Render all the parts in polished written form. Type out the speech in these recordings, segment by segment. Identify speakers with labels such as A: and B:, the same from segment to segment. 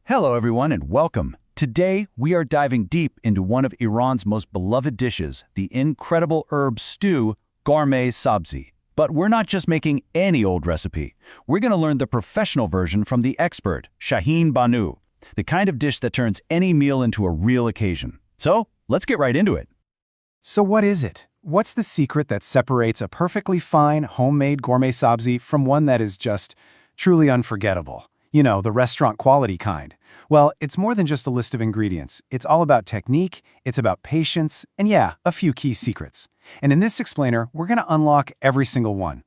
A: Hello everyone and welcome. Today we are diving deep into one of Iran's most beloved dishes, the incredible herb stew, Ghormeh Sabzi. But we're not just making any old recipe. We're going to learn the professional version from the expert, Shahin Banoo, the kind of dish that turns any meal into a real occasion. So, let's get right into it.
B: So what is it? What's the secret that separates a perfectly fine homemade gourmet sabzi from one that is just truly unforgettable? You know, the restaurant quality kind. Well, it's more than just a list of ingredients. It's all about technique, it's about patience, and yeah, a few key secrets. And in this explainer, we're going to unlock every single one.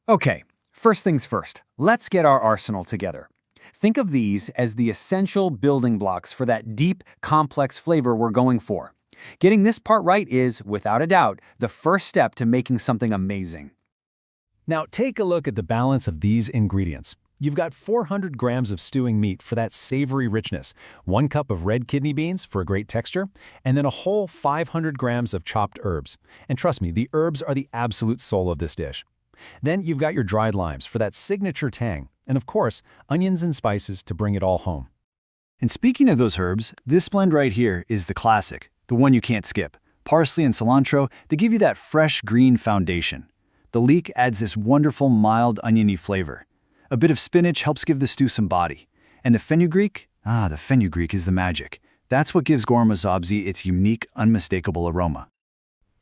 C: Okay, first things first, let's get our arsenal together. Think of these as the essential building blocks for that deep, complex flavor we're going for. Getting this part right is, without a doubt, the first step to making something amazing.
D: Now take a look at the balance of these ingredients. You've got 400 grams of stewing meat for that savory richness, 1 cup of red kidney beans for a great texture, and then a whole 500 grams of chopped herbs. And trust me, the herbs are the absolute soul of this dish. Then you've got your dried limes for that signature tang, and of course, onions and spices to bring it all home.
A: And speaking of those herbs, this blend right here is the classic, the one you can't skip. Parsley and cilantro, they give you that fresh green foundation. The leek adds this wonderful mild oniony flavor. A bit of spinach helps give the stew some body. And the fenugreek? The fenugreek is the magic. That's what gives Ghormeh Sabzi its unique, unmistakable aroma.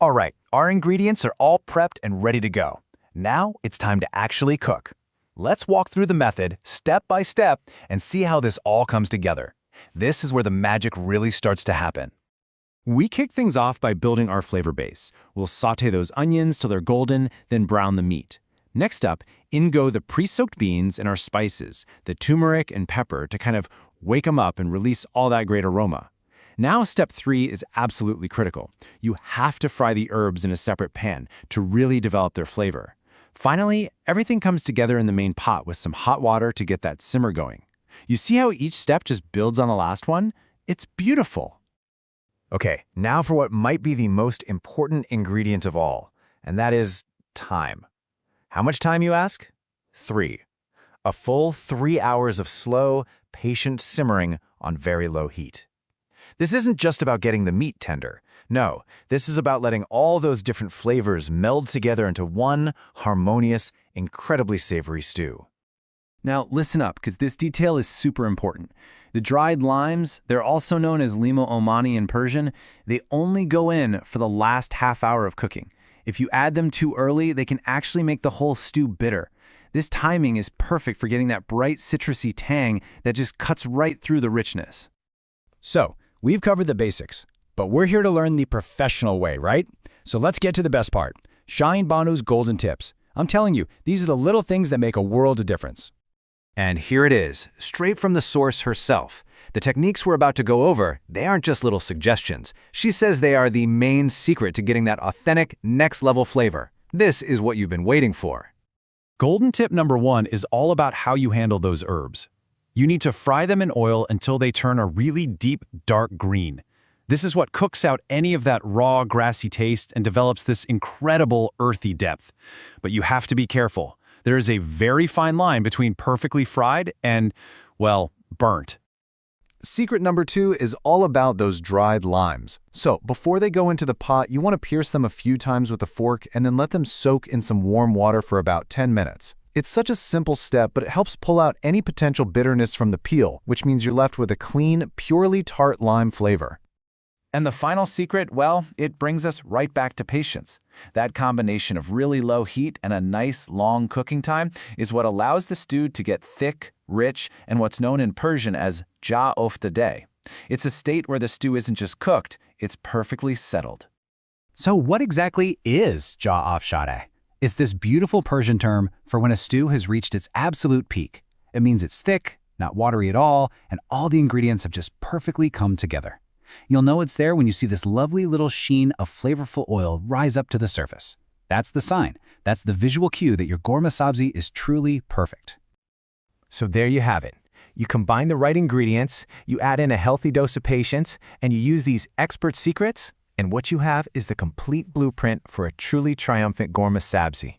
E: All right, our ingredients are all prepped and ready to go. Now it's time to actually cook. Let's walk through the method step by step and see how this all comes together. This is where the magic really starts to happen.
D: We kick things off by building our flavor base. We'll sauté those onions till they're golden, then brown the meat. Next up, in go the pre-soaked beans and our spices, the turmeric and pepper to kind of wake them up and release all that great aroma. Now step 3 is absolutely critical. You have to fry the herbs in a separate pan to really develop their flavor. Finally, everything comes together in the main pot with some hot water to get that simmer going. You see how each step just builds on the last one? It's beautiful.
E: Okay, now for what might be the most important ingredient of all, and that is time. How much time, you ask? 3. A full 3 hours of slow, patient simmering on very low heat. This isn't just about getting the meat tender. No, this is about letting all those different flavors meld together into one harmonious, incredibly savory stew.
A: Now listen up, because this detail is super important. The dried limes, they're also known as lima omani in Persian, they only go in for the last half hour of cooking. If you add them too early, they can actually make the whole stew bitter. This timing is perfect for getting that bright citrusy tang that just cuts right through the richness.
D: So, we've covered the basics, but we're here to learn the professional way, right? So let's get to the best part, Shahin Banoo's golden tips. I'm telling you, these are the little things that make a world of difference.
E: And here it is, straight from the source herself. The techniques we're about to go over, they aren't just little suggestions. She says they are the main secret to getting that authentic, next-level flavor. This is what you've been waiting for.
D: Golden tip number 1 is all about how you handle those herbs. You need to fry them in oil until they turn a really deep, dark green. This is what cooks out any of that raw, grassy taste and develops this incredible, earthy depth. But you have to be careful. There is a very fine line between perfectly fried and, well, burnt.
B: Secret number 2 is all about those dried limes. So before they go into the pot, you want to pierce them a few times with a fork and then let them soak in some warm water for about 10 minutes. It's such a simple step, but it helps pull out any potential bitterness from the peel, which means you're left with a clean, purely tart lime flavor.
E: And the final secret, well, it brings us right back to patience. That combination of really low heat and a nice, long cooking time is what allows the stew to get thick, rich, and what's known in Persian as ja oftadeh. It's a state where the stew isn't just cooked, it's perfectly settled.
A: So what exactly is ja oftadeh? It's this beautiful Persian term for when a stew has reached its absolute peak. It means it's thick, not watery at all, and all the ingredients have just perfectly come together. You'll know it's there when you see this lovely little sheen of flavorful oil rise up to the surface. That's the sign. That's the visual cue that your Ghormeh Sabzi is truly perfect.
E: So there you have it. You combine the right ingredients, you add in a healthy dose of patience, and you use these expert secrets, and what you have is the complete blueprint for a truly triumphant Ghormeh Sabzi.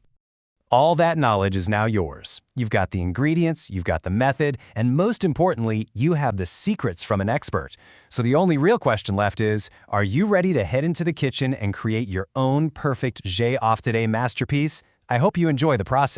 B: All that knowledge is now yours. You've got the ingredients, you've got the method, and most importantly, you have the secrets from an expert. So the only real question left is, are you ready to head into the kitchen and create your own perfect J'ai Off Today masterpiece? I hope you enjoy the process.